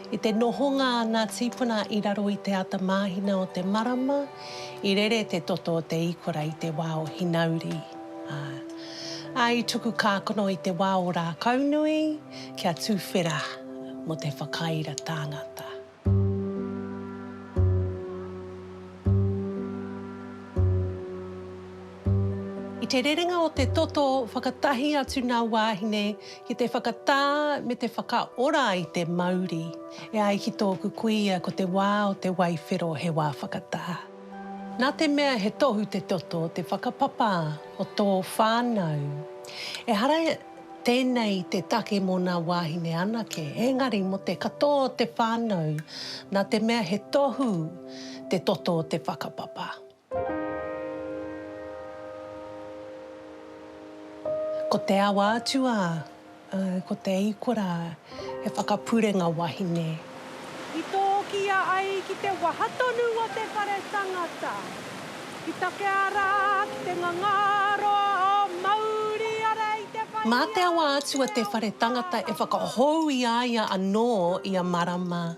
I te nohonga nā tīpuna I raro I te ata māhina o te marama, I rere te toto o te ikora I te wā o Hinauri. Ai tuku kākono I te wā o rā kaunui, kia tūwhera mo te whakaira tāngata. I te rerenga o te toto, whakatahi atu nā wāhine ki te whakatā me te whakaora I te Māori. E ai ki tōku kuia ko te wā o te waiwhero he wā whakatā. Nā te mea he tohu te toto, te whakapapa o tō whānau. E hara tēnei te take mō nā wāhine anake, engari mo te katoa o te whānau, nā te mea he tohu te toto o te whakapapa. Ko te awa atua, ko te ikora, he whakapurenga wahine. I tōkia ai ki te wahatonu o te whare tangata. Ki take ara ki te ngangaro o Māori ara I te whaia. Mā te awa atua te whare tangata e whakahou I aia anō I a marama.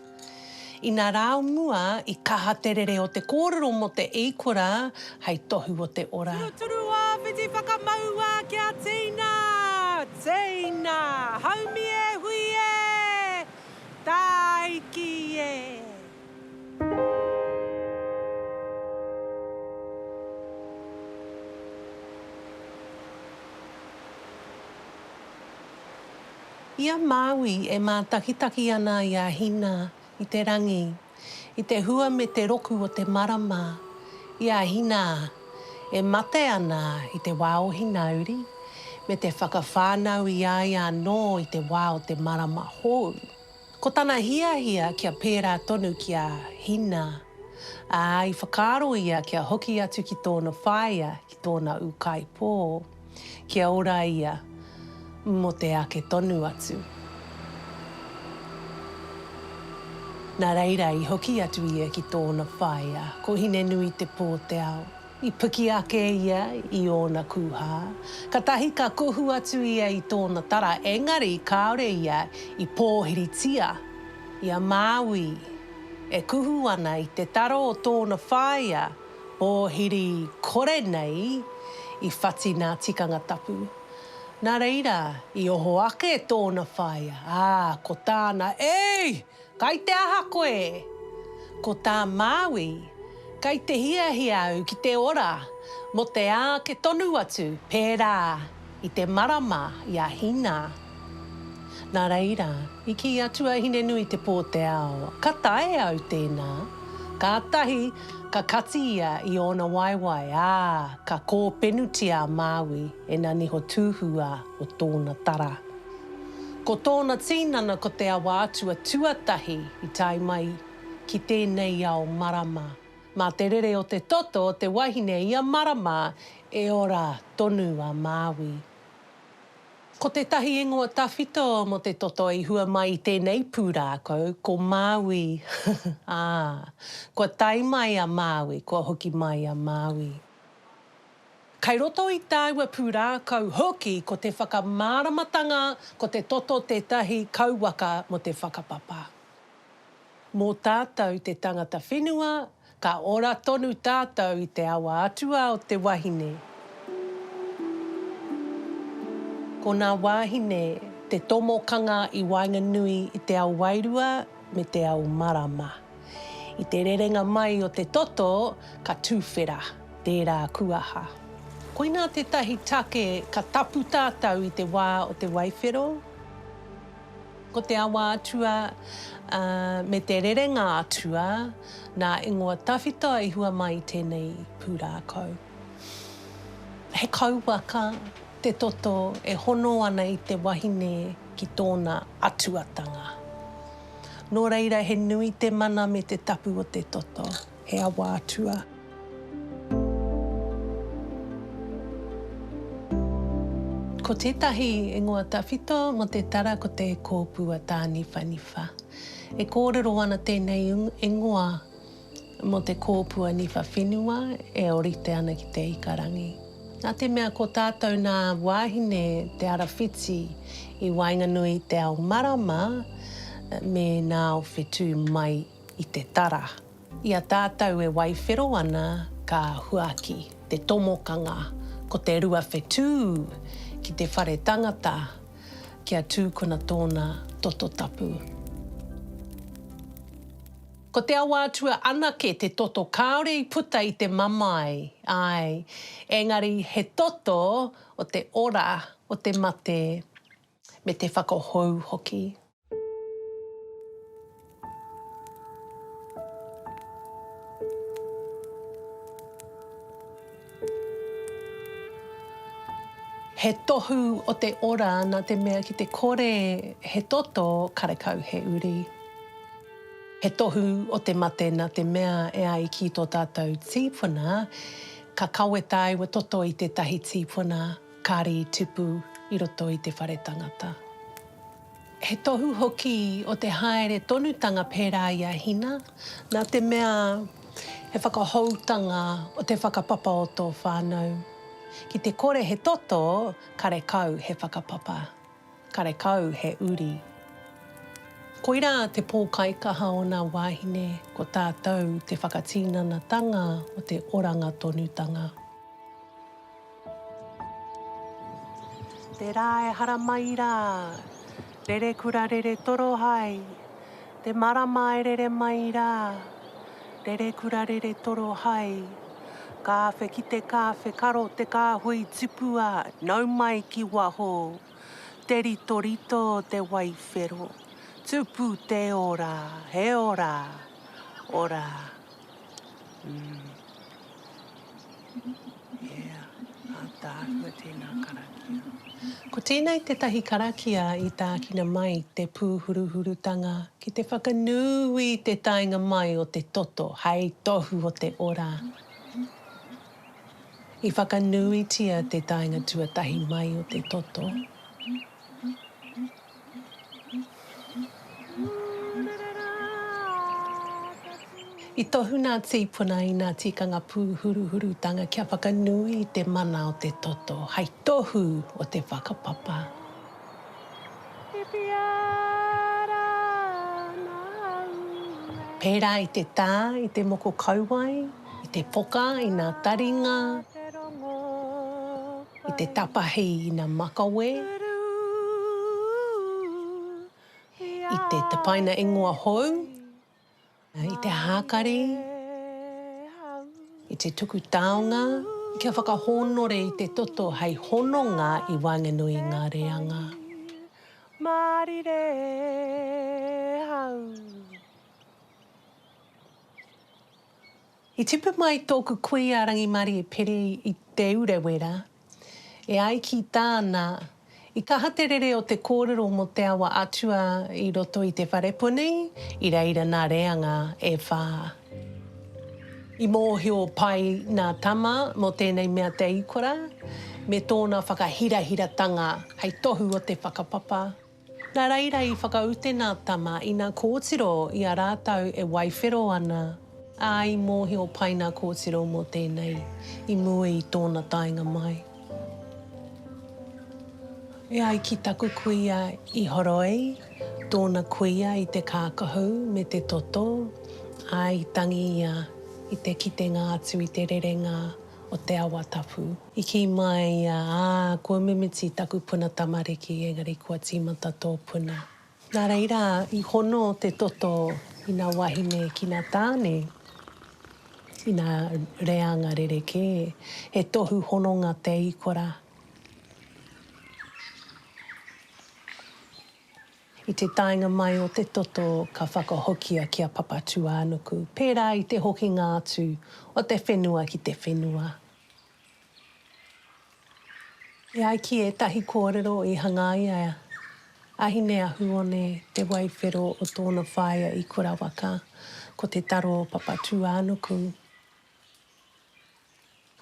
I nā rau mua I kaha terere o te kōrero mo te ikora, hei tohu o te ora. Turu a whiti whakamaua kia tīna. Tīna, haumi e hui e, taiki e. Ia Māui e mā takitaki ana I a hina, I te rangi, I te hua me te roku o te marama. I a hina e mate ana I te wā o Hinauri, me te whakawhānau I aia anō I te wā o te marama hou. Ko tana hiahia kia pērā tonu kia hina, a I whakaaro ia kia hoki atu ki tōna whaia, ki tōna ukai pō, kia ora ia mo te ake tonu atu. Nā reira I hoki atu ia ki tōna whaia, ko hine nui te pō te ao. I piki ake ia I ōna kuha. Ka tahi ka kuhu atu ia I tōna tara, engari kaore ia I pōhiritia. Ia Māui e kuhu ana I te taro o tōna whaia, pōhiri kore nei I whati nā tikanga tapu. Nā reira, I oho ake tōna whaia. Ko tāna, ei, kai te aha koe. Ko tā Māui, kai te hiahia au ki te ora, mo te ake tonu atu, pērā, I te marama, I a hina. Nā reira, I ki atua hine nui te pō te ao, ka tae au tēnā, ka tahi, ka kati ia I ōna waiwai, ka kōpenutia Māui e nā niho tūhua o tōna tara. Ko tōna tīnana ko te awa atua tuatahi I tai mai ki tēnei ao marama. Mā te rere o te toto o te wahine I a marama e ora tonu a Māui. Ko te tahi ingoa tawhito mo te toto I hua mai I tēnei pūrākau, ko Māui. Ko tai mai a Māui, ko hoki mai a Māui. Kai roto I tāua pūrākau hoki ko te whakamāramatanga, ko te toto tētahi kauwaka mo te whakapapa. Mō tātou te tangata whenua, ka ora tonu tātou I te awa atua o te wahine. Ko nā wāhine, te tomokanga I Wainganui I te ao Wairua me te ao Marama. I te rerenga mai o te toto, ka tūwhera, tērā kuaha. Koina te tahi take ka tapu tātou I te wā o te waiwhero. Ko te awa atua me te rerenga atua, nā ingoa tawhito I hua mai I tēnei pūrākau. He kauwaka, te toto e hono ana I te wahine ki tōna atuatanga. Nō reira he nui te mana me te tapu o te toto, he awa atua. Ko tētahi ingoa tawhito mo te tara ko te kōpua tā niwha. E kōrero ana tēnei ingoa mo te kōpua niwha whenua e orite ana ki te ikarangi. Nā te mea ko tātou nā wāhine te arawhiti I Wainganui te ao Marama, me nā o whetū mai I te tara. Ia tātou e waiwhero ana ka huaki, te tomokanga, ko te rua whetū ki te whare tangata kia tūkuna tōna toto tapu. Ko te awātua anake te toto kāore I puta I te mamae, ai, engari he toto o te ora o te mate me te whakahou hoki. He tohu o te ora nā te mea ki te kore he toto karekau he uri. He tohu o te mate nā te mea e ai ki tō tātou tīpuna, ka kawetai wa toto I te tahi tīpuna, kāri tupu I roto I te whare tangata. He tohu hoki o te haere tonutanga pērā ia hina, nā te mea he whakahoutanga o te whakapapa o tō whānau. Ki te kore he toto, karekau he whakapapa, karekau he uri. Koira te pōkaikaha o nā wāhine, ko tātou te whakatīnanatanga o te oranga tonutanga. Te rā e hara mai rā, rere kura rere toro hai, te marama e rere mai rā, rere kura rere toro hai, kāwhe ki te kāwhe karo te kāhui tupua, nau mai ki waho, te rito rito te waiwhero. Tupu te ora, he ora, ora. Yeah, ata hua tēnā karakia. Ko tēnei te tahi karakia I tākina mai te pūhuruhurutanga, ki te whakanui te tainga mai o te toto, hei tohu o te ora. I whakanui tia te tainga tuatahi mai o te toto. I tohu nā tīpuna I nā tikanga pūhuruhurutanga kia whakanui te mana o te toto, hei tohu o te whakapapa. Pērā I te tā, I te moko kauai, I te poka, I nā taringa, I te tapahi I nā makawe, I te tapaina ingoa hou, I te hākari, I te tuku taonga, kia whakahonore I te toto hei hononga I wanganui ngā reanga. Marire hau. I tupu mai tōku kuia rangimari e pere I te urewera, e ai ki tāna, I kaha te rere o te kōrero mo te awa atua I roto I te wharepuni, I reira nā reanga e whā. I mōhio pai nā tama mo tēnei mea te ikora, me tōna whakahirahiratanga hei tohu o te whakapapa. Nā reira I whakaute nā tama I nā kōtiro I a rātau e waiwhero ana, ai mōhio pai nā kōtiro mo tēnei, I mua I tōna tainga mai. E ai ki taku kuia I horoi, tōna kuia I te kākahu me te toto, ai tangi ia I te kitenga atu I te rerenga o te awa tapu. I ki mai ia, kua mimiti taku puna tamariki, engari kua tīmata tō puna. Nā reira, I hono o te toto I nā wahine ki nā tāne, I nā reanga rereke, he tohu hononga te ikora. I te tainga mai o te toto ka whakahokia kia papatu ānuku. Pērā I te hokinga atu o te whenua ki te whenua. E ai ki e tahi kōrero I hangaia. Ahine ahu one te waiwhero o tōna whaia I kura waka, ko te taro papatu ānuku.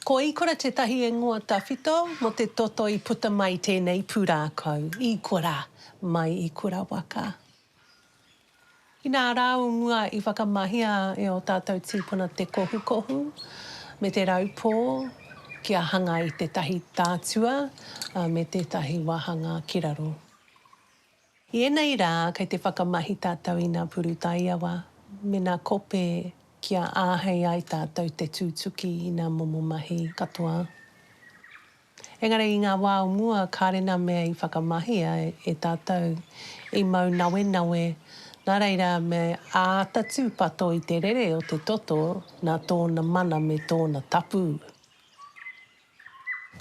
Ko ikora te tahi e ngoa tawhito, mo te toto I puta mai tēnei pūrākau, I kura mai I kura waka. I nā rāunga I whakamahia e o tātou tīpuna te kohu, me te raupō, kia hanga I te tahi tātua, me te tahi wahanga kiraro. I enei rā, kei te whakamahi tātou i ngā puru taiawa, me ngā kope kia āhei ai tātou te tūtuki i ngā momo mahi katoa. Engari i ngā wā o mua, kārena mea i whakamahia e tātou i mau nawe, nā reira me ātatu pato i te rere o te toto, nā tōna mana me tōna tapu.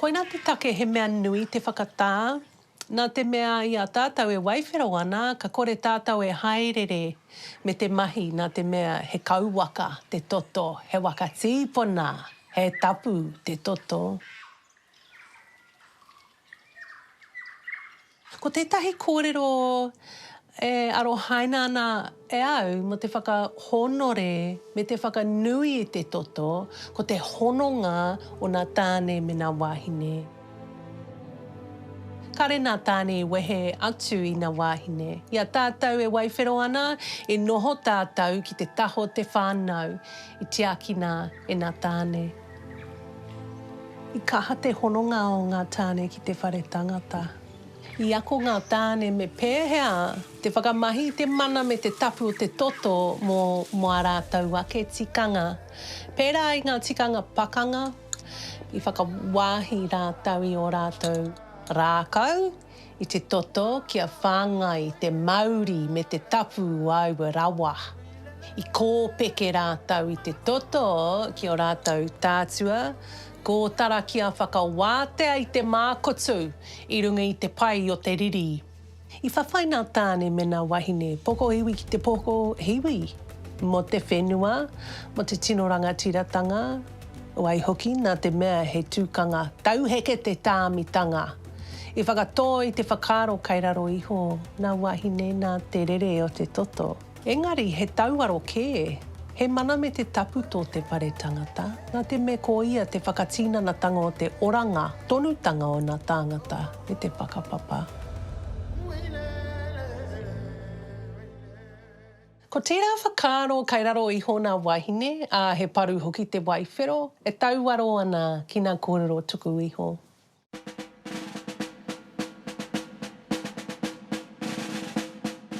Koina te take he mea nui te whakatā, nā te mea i a tātou e waiwhero ana, ka kore tātou e haerere me te mahi, nā te mea he kauwaka te toto, he waka tīpona, he tapu te toto. Ko tētahi kōrero e aro haina ana e au mo te whakahonore me te whakanui i te toto, ko te hononga o nā tāne me nā wāhine. Kare nā tāne wehe atu i nā wāhine. Ia tātou e waiwhero ana, e noho tātou ki te taho te whānau i te akina e nā tāne. I kaha te hononga o ngā tāne ki te whare tangata. I ako ngā tāne me pēhea te whakamahi te mana me te tapu o te toto mo a rātou ake tikanga. Pērā i ngā tikanga pakanga, i whakawāhi rātou i o rātou rākau, i te toto kia whāngai te Māori me te tapu aua rawa. I kōpeke rātou i te toto ki o rātou tātua, ko tara kia whakawātea i te mākotu i runga i te pai o te riri. I whawhai nā tāne me nā wahine, poko iwi ki te poko hiwi. Mo te whenua, mo te tino rangatiratanga, o ai hoki nā te mea he tūkanga tauheke te tāmitanga. I whakatō i te whakaro kairaro iho, nā wahine nā te rere o te toto. Engari he tauaro kē. He mana me te tapu tō te whare tangata, nā te me ko ia te whakatīnanatanga o te oranga, tonutanga o nā tāngata me te whakapapa. Ko tērā whakaro kairaro i hōna wahine, a he paru hoki te waiwhero, e tauaro ana ki ngā kōrero tuku iho.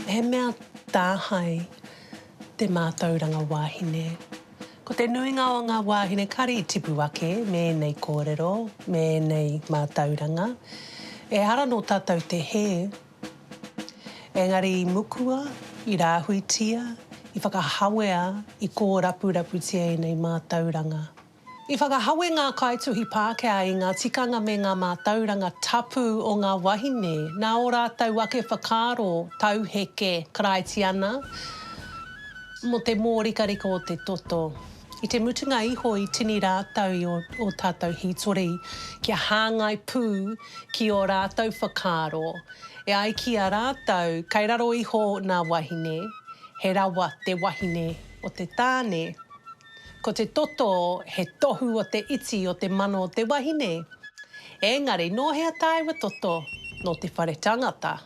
He mea tāhai te mātauranga wāhine. Ko te nuinga o ngā wāhine kari i tipu ake, me nei kōrero, me nei mātauranga. E ara no tātou te he. Engari i mukua, i rāhuitia, i whakahawea, i kō rapuraputia i nei mātauranga. I whakahawe ngā kaituhi Pākehā i ngā tikanga me ngā mātauranga tapu o ngā wahine, nā o rātou ake whakaro, tauheke, karaitiana, mo te mōrikarika o te toto. I te mutunga iho i tini rātou o tātou hitori, kia hāngai pū ki o rātou whakaro. E ai ki a rātou, kai raro iho nā wahine, he rawa te wahine o te tāne. Ko te toto, he tohu o te iti o te mano o te wahine. Engari, no hea tāiwa toto, no te whare tangata.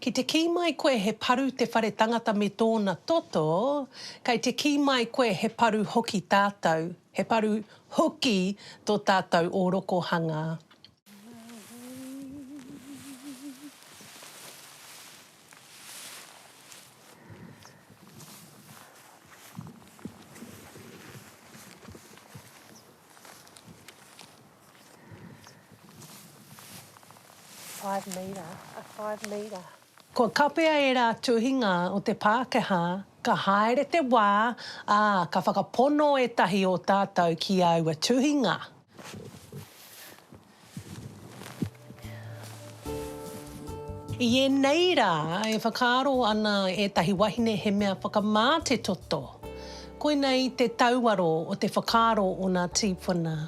Ki te ki mai koe he paru te whare tangata me tōna toto, kai te ki mai koe he paru hoki tātou, he paru hoki tō tātou o rokohanga. A 5 metre. Ko kapea e rā tuhinga o te Pākehā, ka haere te wā, ka whakapono e tahi o tātou ki aua tuhinga. I nei rā, e whakaaro ana e tahi wahine he mea whakamā te toto. Koinei te tauaro o te whakaaro o ngā tīpuna.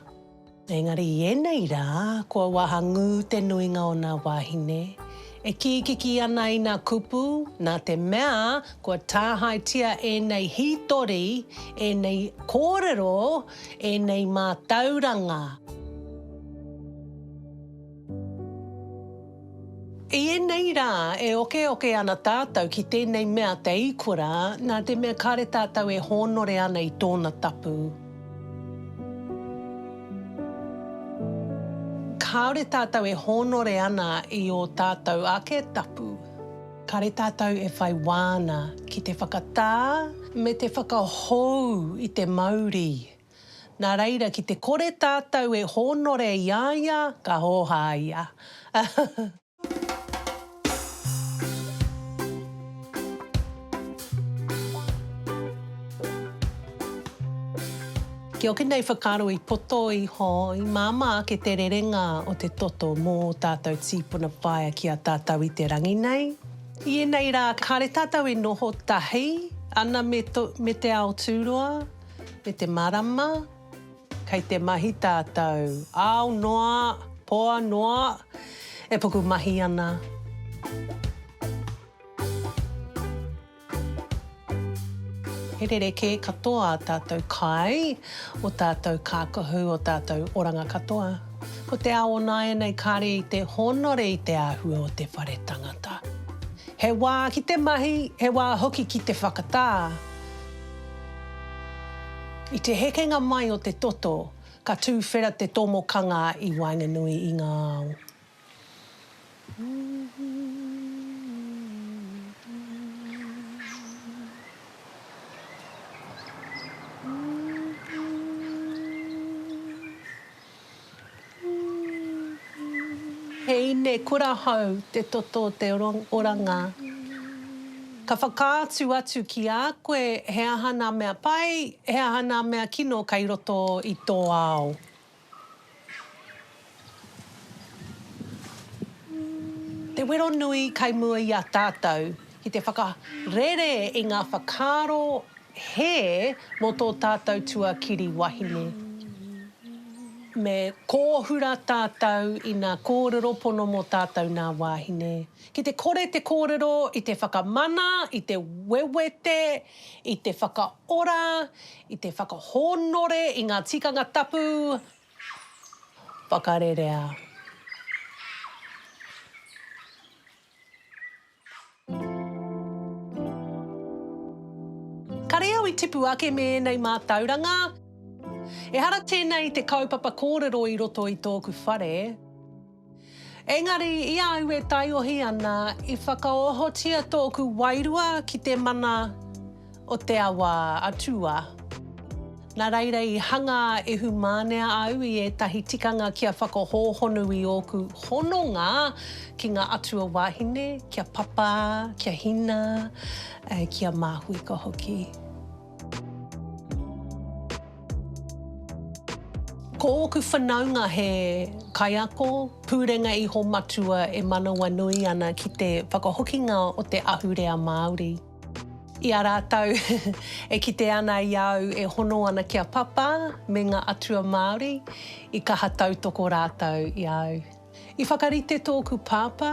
Engari, i nei rā, kua waha ngū te nuinga o ngā wahine. E kikiki ana i ngā kupu, nā te mea, kua tāhaitia e nei hitori, e nei kōrero, e nei mātauranga. I nei rā, e oke ana tātou ki tēnei mea te ikura, nā te mea kare tātou e honore ana i tōna tapu. Kaore tātou e honore ana i o tātou ake tapu. kare tātou e whai wāna ki te whakatā me te whakahou i te Māori. Nā reira, ki te kore tātou e honore iaia, ka hoha ia. Ki oke nei whakaro i poto i ho, i māma ke te rerenga o te toto mō tātou tīpuna whaia ki a tātou i te rangi nei. I nei rā, kare tātou e noho tahi, ana me te ao tūroa, me te marama, kei te mahi tātou. Ao noa, poa noa, e puku mahi ana. He rereke katoa tātou kai, o tātou kākahu, o tātou oranga katoa. Ko te ao nai nei kare i te honore i te āhua o te whare tangata. He wā ki te mahi, he wā hoki ki te whakatā. I te hekenga mai o te toto, ka tūwhera te tomokanga i Wainganui i ngā ao. Hei ne kura hau te toto te oranga. Ka whakaatu atu ki a koe he aha nā mea pai, he aha nā mea kino kai roto i tō ao. Te wero nui kai mua i a tātou, ki te whakarere i ngā whakaro he mō tō tātou tuakiri wahine. Me kōhura tātou i ngā kōrero pono mō tātou nā wāhine. Ki te kōrero i te whakamana, i te wewete, i te whakaora, i te whakahonore, i ngā tikanga tapu. Whakarerea. Kare au i tipu ake me nei mā tauranga. E hara tēnei te kaupapa kōrero i roto i tōku whare. Engari, i au e taiohi ana i whakaohotia tōku wairua ki te mana o te awa atua. Nā reira i hanga e hu mānea au i e tahi tikanga kia whakahohonu i oku hononga ki ngā atua wāhine, kia papa, kia hina, kia māhui ka hoki. Ko oku whanaunga he kaiako, pūrenga iho matua e manawa nui ana ki te whakahokinga o te ahurea Māori. I a rātau e kite ana i au e hono ana kia papa me ngā atua Māori i kaha tautoko rātau i au. I whakarite tōku pāpā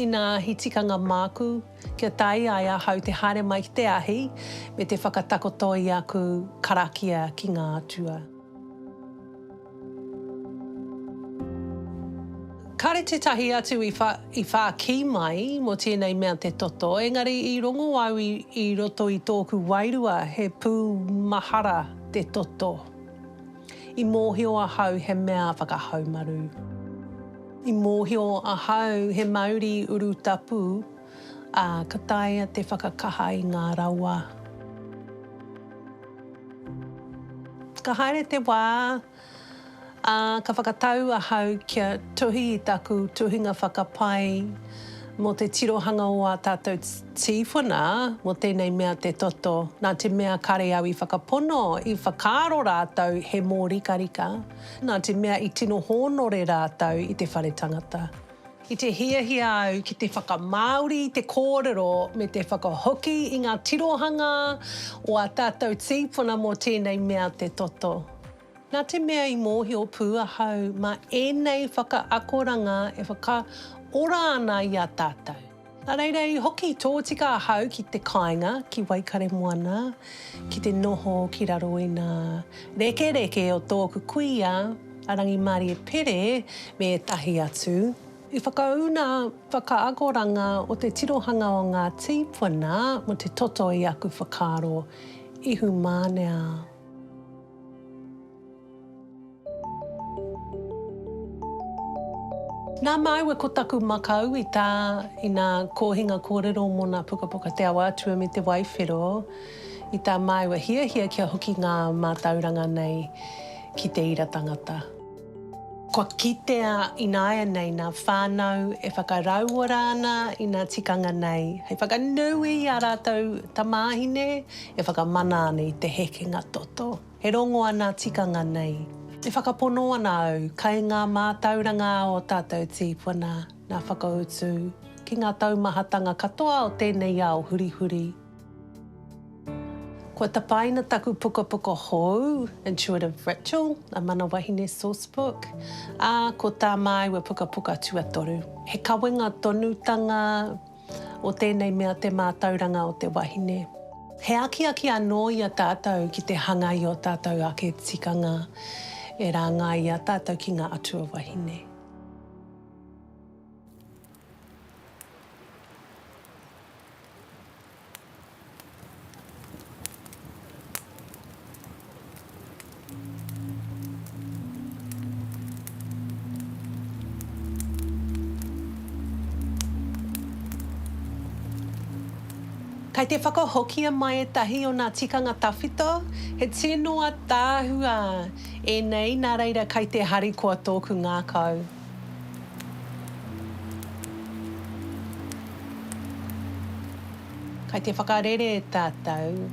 i ngā hitikanga māku, kia tai ai a hau te haere mai ki te ahi me te whakatakoto i aku karakia ki ngā atua. Kare te tahi atu i wha ki mai mo tēnei mea te toto, engari i rongo au i roto i tōku wairua he pū mahara te toto. I mōhio a hau he mea whakahaumaru. I mōhio a hau he Māori uru tapu a ka taia te whakakaha i ngā rawa. Ka haere te wā, ka whakatau a hau kia tuhi i taku tuhinga whakapai mo te tirohanga o a tātou tīwhana mo tēnei mea te toto. Nā te mea kare au i whakapono, i whakaro rātau he mō rika. Nā te mea i tino honore rātau i te whare tangata. I te hiahia au ki te whakamāori, te kōrero me te whakahoki i ngā tirohanga o a tātou tīwhana mo tēnei mea te toto. Nā te mea i mōhio pū a hau, ma ēnei whakaakoranga e whakaora ana i a tātou. Nā reira i hoki tō tika a hau ki te kāinga, ki Waikare Moana, ki te noho ki raro i ngā reke o tōku kuia, arangi Māori e pere me e tahi atu. I whakauna whakaakoranga o te tirohanga o ngā tīwhana mo te toto i aku whakaro i hu mānea. Nā maiwa ko taku makau i nā kōhinga kōrero mō nā pukapuka te awa atua me te waiwhero. I tā maiwa hia kia hoki ngā mātauranga nei ki te ira tangata. Kua kitea inaia nei nā whānau e whakarauora ana i nā tikanga nei. Hei whakanui a rātou tamāhine e whakamana ana i te hekenga toto. He rongo ana tikanga nei. E whakapono ana au, kai ngā mātauranga o tātou tīpuna, nā whakautu, ki ngā taumahatanga katoa o tēnei ao hurihuri. Kua tapaina taku pukapuka hou, Intuitive Ritual, a mana wahine sourcebook, a ko tā maiwa pukapuka tuatoru. He kawenga tonutanga o tēnei mea te mātauranga o te wahine. He aki anō i a tātou ki te hanga i o tātou ake tikanga, e ranga i a tātou ki ngā atua wahine. Kei te whakahokia mai e tahi o nā tikanga tawhito, he tēnoa tāhua e nei nā reira kei te hari kua tōku ngā kau. Kei te whakarere e tātou,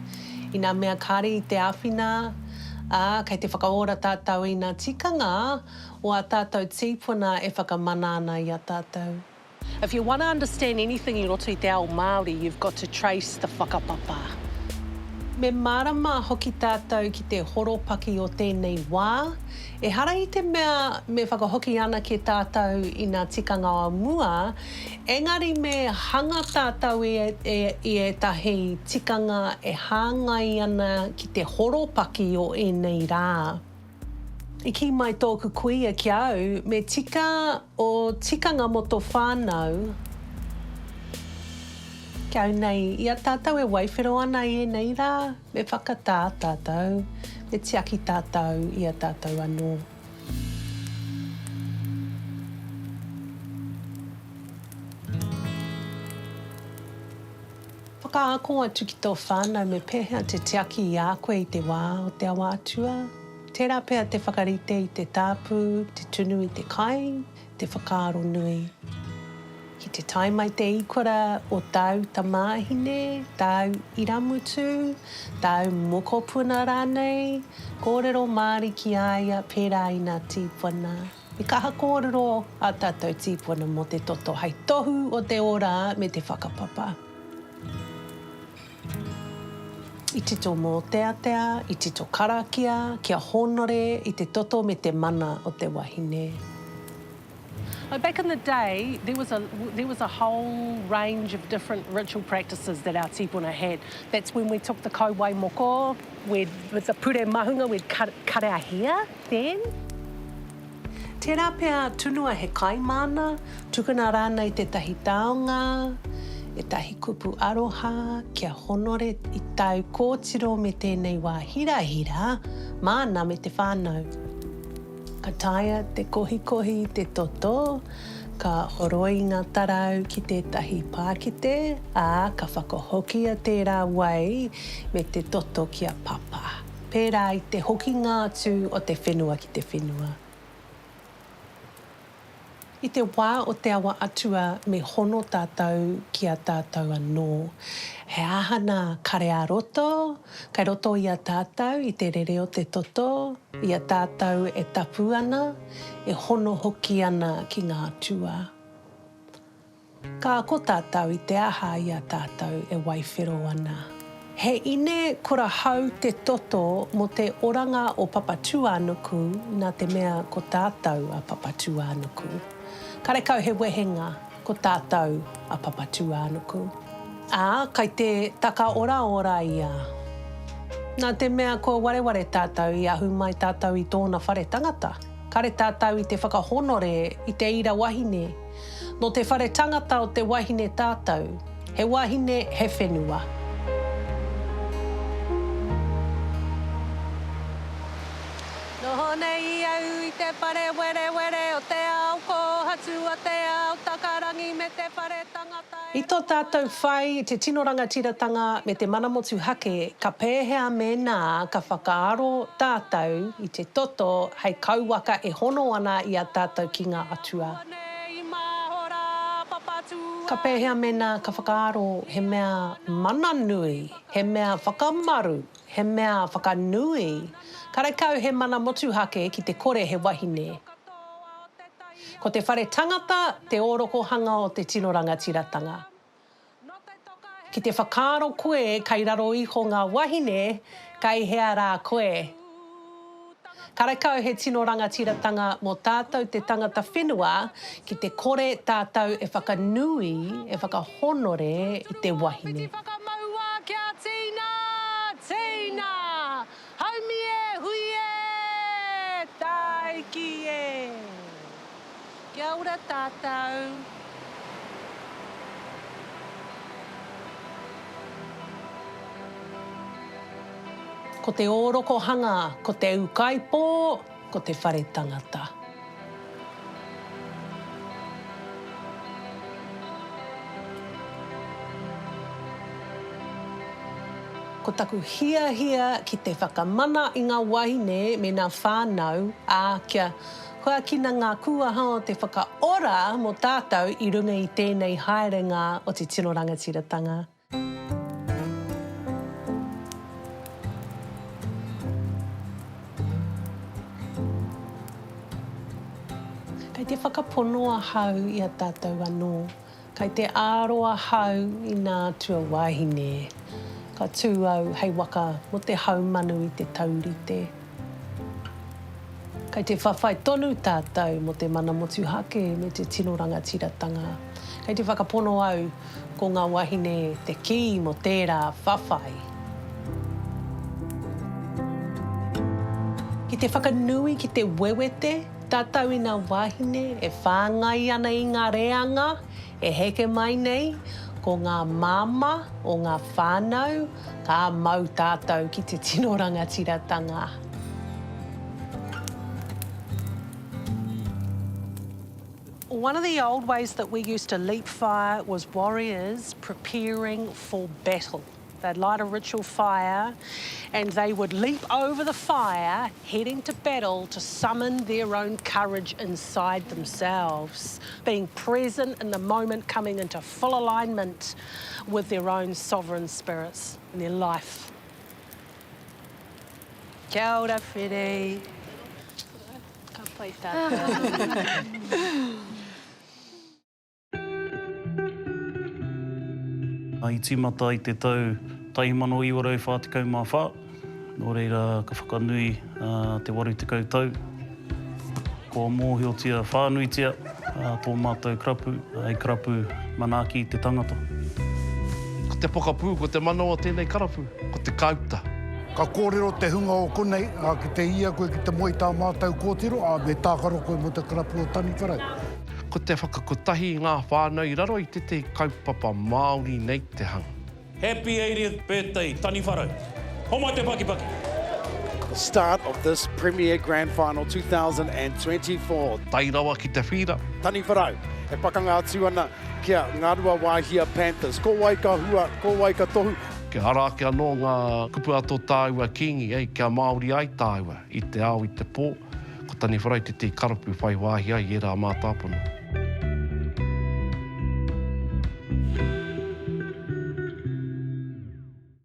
i nā mea kāre i te āwhina, kei te whakaora tātou i nā tikanga, o a tātou tīpuna e whakamana ana i a tātou. If you want to understand anything i roto i te ao Māori, you've got to trace the whakapapa. Me marama hoki tātou ki te horopaki o tēnei wā, e hara i te mea me whakahoki ana ki tātou i nā tikanga o mua, engari me hanga tātou i e tahi tikanga e hāngai ana ki te horopaki o enei rā. I ki mai tōku kuia ki au, me tika o tikanga moto whānau. Ki au nei, ia tātou e waiwhero ana i e nei rā, me whakatā tātou, me tiaki tātou i a tātou anō. Whakaako atu ki tō whānau me pehea te tiaki i a koe i te wā o te awa atua. Tērā pēr te whakarite i te tāpū, te tunu i te kai, te whakaaro nui. Ki te taimai te ikora o tāu tamāhine, tāu iramutu, tāu mokopuna rānei, kōrero Māori ki aia pērā i nā tīpuna. I kaha kōrero a tātou tīpuna mo te toto, hei tohu o te ora me te whakapapa. I tito mō teatea, i tito karakia, kia honore, i te toto me te mana o te wahine. Back in the day, there was a whole range of different ritual practices that our tipuna had. That's when we took the kauwai moko, with the pure mahunga, we'd cut our hair then. Tērā pēr tunua he kaimana, tukuna rāna i te tahi taonga, e tahi kupu aroha, kia honore i tau kōtiro me tēnei wā hira, māna me te whānau. Ka taia te kohi te toto, ka horoi ngā tarau ki tētahi pākite, ka whakahokia tērā wai me te toto kia papa. Pērā i te hoki ngā atu o te whenua ki te whenua. I te wā o te awa atua me hono tātou ki a tātou anō. He ahana kare a roto, kai roto i a tātou i te rere o te toto, i a tātou e tapu ana, e hono hoki ana ki ngā atua. Ka ako tātou i te aha i a tātou e waiwhero ana. He ine kura hau te toto mo te oranga o Papatūānuku, nā te mea ko tātou a Papatūānuku. Kare kau he wehenga ko tātou a Papatūānuku. Kai te taka ora ia. Nā te mea ko wareware tātou i ahu mai tātou i tōna whare tangata. Kare tātou i te whakahonore i te ira wahine. No te whare tangata o te wahine tātou. He wahine, he whenua. Noho nei tātou I te pare were were o te ao ko hatu a te ao takarangi me te pare tangata. I tō tātou whai, te tino rangatiratanga me te manamotu hake, ka pēhea mēnā ka whakaaro tātou I te toto hei kauwaka e hono ana I a tātou ki ngā atua. Ka pēhea mēnā ka whakaaro he mea mana nui, he mea whakamaru, he mea whakanui. Karekau he mana motu hake ki te kore he wahine. Ko te whare tangata, te oroko hanga o te tino rangatiratanga. Ki te whakaaro koe, kai raro iho ngā wahine, kai hea rā koe. Karekau he tino rangatiratanga mō tātou te tangata whenua, ki te kore tātou e whakanui, e whakahonore I te wahine. Whakamaua kia tina, tina, haumi e, hui e, tai ki e. Kia ora tātou. Ko te oroko hanga, ko te ukaipō, ko te whare tangata. Ko taku hia ki te whakamana I ngā wahine me ngā whānau, kia hoa kina ngā kuaha o te whakaora mō tātou I runga I tēnei haerenga o te tino rangatiratanga. Kai te whakaponoa hau I a tātou anō. Kai te āroa hau I ngā tua wahine. Ka tū au hei waka mo te haumanu I te taurite. Kai te whawhai tonu tātou mo te mana motu hake me te tino rangatiratanga. Kai te whakapono au ko ngā wahine te ki mo tērā whawhai. Ki te whakanui ki te wewete, tātou I ngā wahine e whāngai ana I ngā reanga, e heke mai nei, ko ngā māma o ngā whānau, ka mau tātou ki te tino rangatiratanga. One of the old ways that we used to leap fire was warriors preparing for battle. They'd light a ritual fire and they would leap over the fire, heading to battle to summon their own courage inside themselves, being present in the moment, coming into full alignment with their own sovereign spirits in their life. Kia ora, Whiri. Ka pai tātou. I tīmata I te tau 1944. Nō reira ka whakanui te 80 tau. Ko mōhiotia whānuitia tō mātou krapu, ai krapu manaki I te tangata. Ko te pokapū, ko te manawa tēnei karapu, ko te kauta. Ka kōrero te hunga o konei, ki te ia koe ki te moi tā mātou kōtiro, me tākaro koe mo te karapu o Tani Wharau. Ko te whakakotahi ngā whānau I raro I te kaupapa Māori nei te hanga. Happy 80th birthday, Tani Wharau. Homai te paki. The start of this Premier Grand Final 2024. Tai rawa ki te whira. Tani Wharau, e pakanga atu ana kia Ngārua Wāhia Panthers. Ko wai ka hua, ko wai ka tohu. Ke ara ke anō ngā kupu ato tāua kingi, kia Māori ai tāua, I te ao I te pō. Ko Tani Wharau te karapu whai wāhia I era mātāpono.